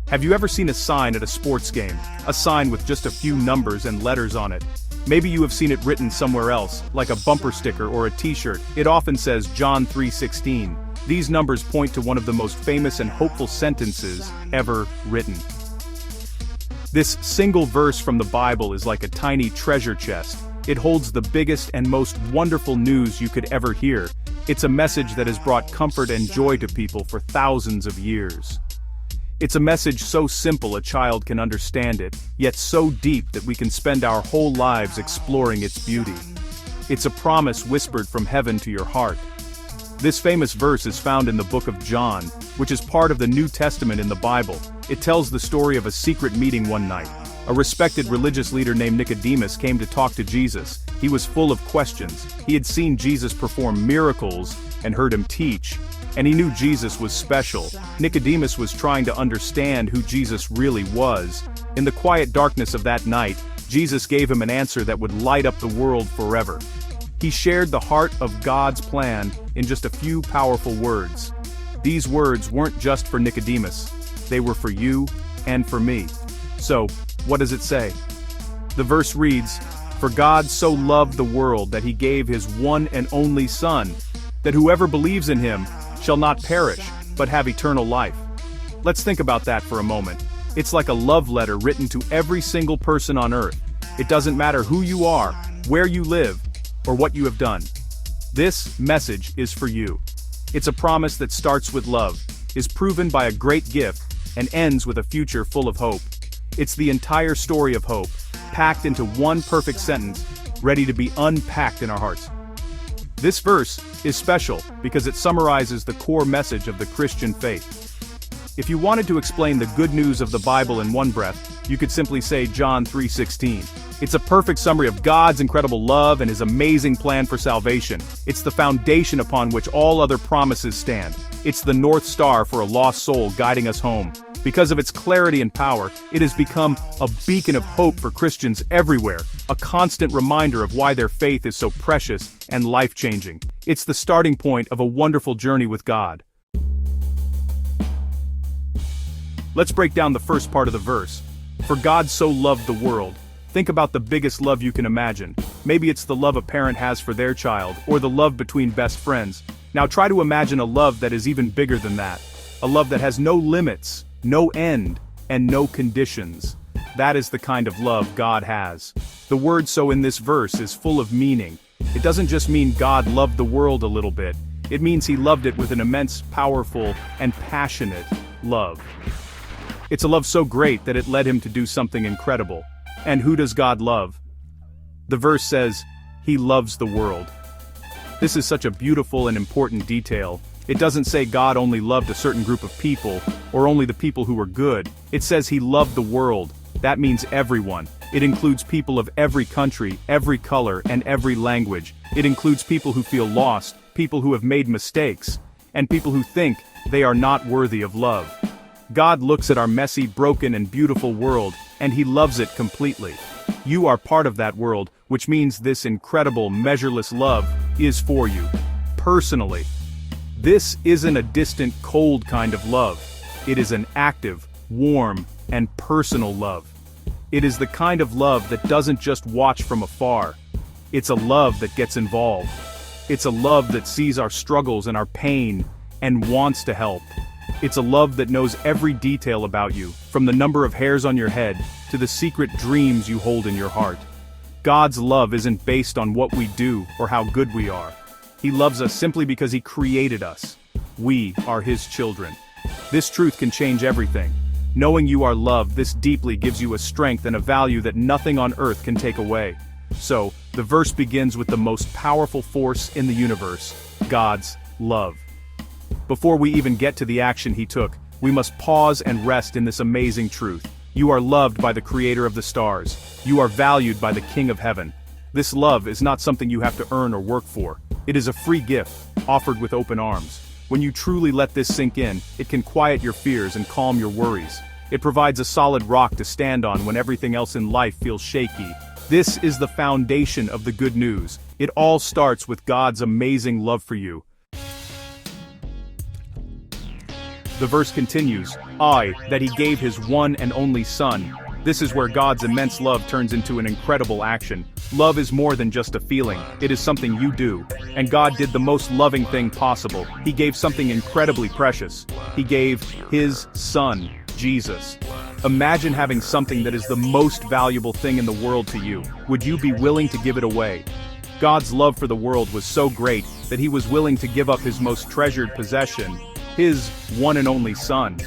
Have you ever seen a sign at a sports game? A sign with just a few numbers and letters on it. Maybe you have seen it written somewhere else, like a bumper sticker or a t-shirt. It often says John 3:16. These numbers point to one of the most famous and hopeful sentences ever written. This single verse from the Bible is like a tiny treasure chest. It holds the biggest and most wonderful news you could ever hear. It's a message that has brought comfort and joy to people for thousands of years. It's a message so simple a child can understand it, yet so deep that we can spend our whole lives exploring its beauty. It's a promise whispered from heaven to your heart. This famous verse is found in the book of John, which is part of the New Testament in the Bible. It tells the story of a secret meeting one night. A respected religious leader named Nicodemus came to talk to Jesus. He was full of questions. He had seen Jesus perform miracles and heard him teach, and he knew Jesus was special. Nicodemus was trying to understand who Jesus really was. In the quiet darkness of that night, Jesus gave him an answer that would light up the world forever. He shared the heart of God's plan in just a few powerful words. These words weren't just for Nicodemus. They were for you and for me. So, what does it say? The verse reads, "For God so loved the world that he gave his one and only Son, that whoever believes in him shall not perish, but have eternal life." Let's think about that for a moment. It's like a love letter written to every single person on earth. It doesn't matter who you are, where you live, or what you have done. This message is for you. It's a promise that starts with love, is proven by a great gift, and ends with a future full of hope. It's the entire story of hope, packed into one perfect sentence, ready to be unpacked in our hearts. This verse is special because it summarizes the core message of the Christian faith. If you wanted to explain the good news of the Bible in one breath, you could simply say John 3:16. It's a perfect summary of God's incredible love and his amazing plan for salvation. It's the foundation upon which all other promises stand. It's the North Star for a lost soul guiding us home. Because of its clarity and power, it has become a beacon of hope for Christians everywhere, a constant reminder of why their faith is so precious and life-changing. It's the starting point of a wonderful journey with God. Let's break down the first part of the verse. For God so loved the world. Think about the biggest love you can imagine. Maybe it's the love a parent has for their child, or the love between best friends. Now try to imagine a love that is even bigger than that. A love that has no limits, no end, and no conditions. That is the kind of love God has. The word "so" in this verse is full of meaning. It doesn't just mean God loved the world a little bit. It means he loved it with an immense, powerful, and passionate love. It's a love so great that it led him to do something incredible. And who does God love? The verse says, he loves the world. This is such a beautiful and important detail. It doesn't say God only loved a certain group of people, or only the people who were good. It says he loved the world. That means everyone. It includes people of every country, every color, and every language. It includes people who feel lost, people who have made mistakes, and people who think they are not worthy of love. God looks at our messy, broken, and beautiful world, and he loves it completely. You are part of that world, which means this incredible, measureless love is for you, personally. This isn't a distant, cold kind of love. It is an active, warm, and personal love. It is the kind of love that doesn't just watch from afar. It's a love that gets involved. It's a love that sees our struggles and our pain, and wants to help. It's a love that knows every detail about you, from the number of hairs on your head, to the secret dreams you hold in your heart. God's love isn't based on what we do or how good we are. He loves us simply because he created us. We are his children. This truth can change everything. Knowing you are loved this deeply gives you a strength and a value that nothing on earth can take away. So, the verse begins with the most powerful force in the universe, God's love. Before we even get to the action he took, we must pause and rest in this amazing truth. You are loved by the Creator of the stars. You are valued by the King of Heaven. This love is not something you have to earn or work for. It is a free gift, offered with open arms. When you truly let this sink in, it can quiet your fears and calm your worries. It provides a solid rock to stand on when everything else in life feels shaky. This is the foundation of the good news. It all starts with God's amazing love for you. The verse continues, that he gave his one and only Son. This is where God's immense love turns into an incredible action. Love is more than just a feeling, it is something you do. And God did the most loving thing possible. He gave something incredibly precious. He gave his Son, Jesus. Imagine having something that is the most valuable thing in the world to you. Would you be willing to give it away? God's love for the world was so great that he was willing to give up his most treasured possession, his one and only Son.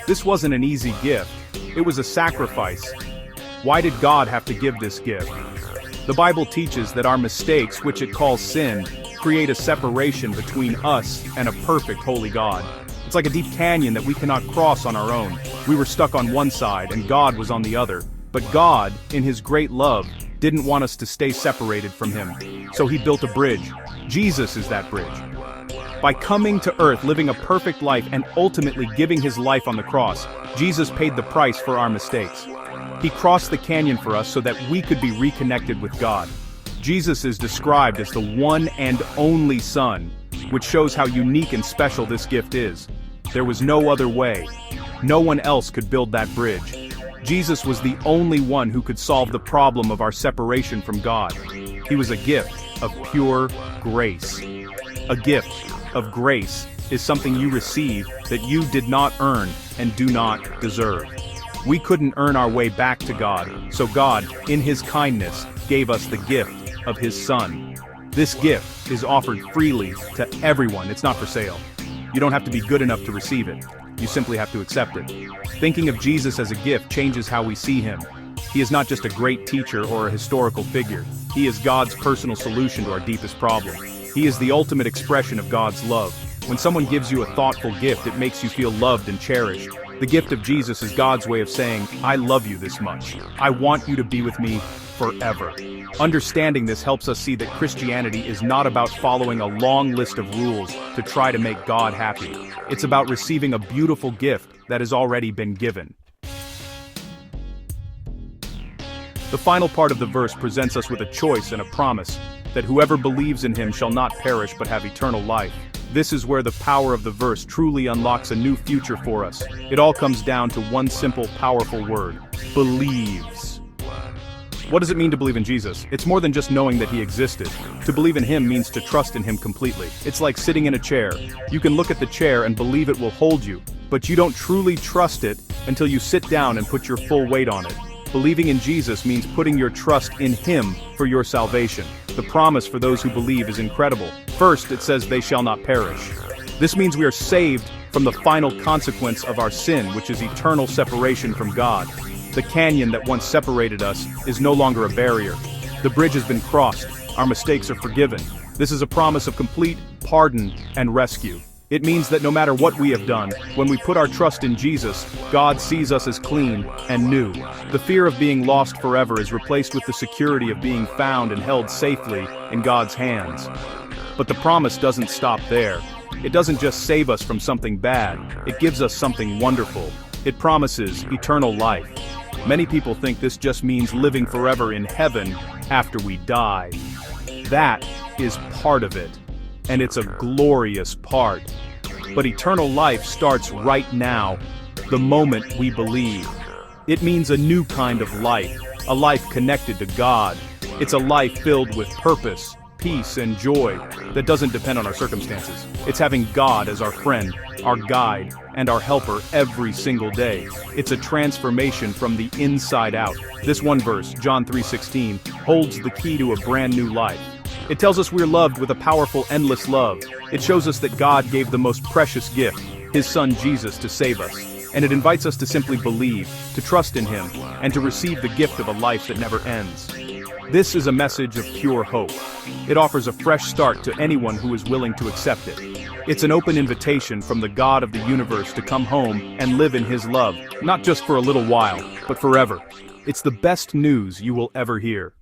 This wasn't an easy gift. It was a sacrifice. Why did God have to give this gift? The Bible teaches that our mistakes, which it calls sin, create a separation between us and a perfect holy God. It's like a deep canyon that we cannot cross on our own. We were stuck on one side and God was on the other. But God, in his great love, didn't want us to stay separated from him. So he built a bridge. Jesus is that bridge. By coming to earth, living a perfect life, and ultimately giving his life on the cross, Jesus paid the price for our mistakes. He crossed the canyon for us so that we could be reconnected with God. Jesus is described as the one and only Son, which shows how unique and special this gift is. There was no other way. No one else could build that bridge. Jesus was the only one who could solve the problem of our separation from God. He was a gift of pure grace. A gift of grace is something you receive that you did not earn and do not deserve. We couldn't earn our way back to God, so God, in his kindness, gave us the gift of his Son. This gift is offered freely to everyone. It's not for sale. You don't have to be good enough to receive it. You simply have to accept it. Thinking of Jesus as a gift changes how we see him. He is not just a great teacher or a historical figure. He is God's personal solution to our deepest problem. He is the ultimate expression of God's love. When someone gives you a thoughtful gift, it makes you feel loved and cherished. The gift of Jesus is God's way of saying, I love you this much. I want you to be with me forever. Understanding this helps us see that Christianity is not about following a long list of rules to try to make God happy. It's about receiving a beautiful gift that has already been given. The final part of the verse presents us with a choice and a promise that whoever believes in him shall not perish but have eternal life. This is where the power of the verse truly unlocks a new future for us. It all comes down to one simple, powerful word: believes. What does it mean to believe in Jesus? It's more than just knowing that he existed. To believe in him means to trust in him completely. It's like sitting in a chair. You can look at the chair and believe it will hold you, but you don't truly trust it until you sit down and put your full weight on it. Believing in Jesus means putting your trust in him for your salvation. The promise for those who believe is incredible. First, it says they shall not perish. This means we are saved from the final consequence of our sin, which is eternal separation from God. The canyon that once separated us is no longer a barrier. The bridge has been crossed. Our mistakes are forgiven. This is a promise of complete pardon and rescue. It means that no matter what we have done, when we put our trust in Jesus, God sees us as clean and new. The fear of being lost forever is replaced with the security of being found and held safely in God's hands. But the promise doesn't stop there. It doesn't just save us from something bad, it gives us something wonderful. It promises eternal life. Many people think this just means living forever in heaven after we die. That is part of it. And it's a glorious part. But eternal life starts right now, the moment we believe. It means a new kind of life, a life connected to God. It's a life filled with purpose, peace, and joy that doesn't depend on our circumstances. It's having God as our friend, our guide, and our helper every single day. It's a transformation from the inside out. This one verse, John 3:16, holds the key to a brand new life. It tells us we're loved with a powerful, endless love. It shows us that God gave the most precious gift, his Son Jesus, to save us. And it invites us to simply believe, to trust in him, and to receive the gift of a life that never ends. This is a message of pure hope. It offers a fresh start to anyone who is willing to accept it. It's an open invitation from the God of the universe to come home and live in his love, not just for a little while, but forever. It's the best news you will ever hear.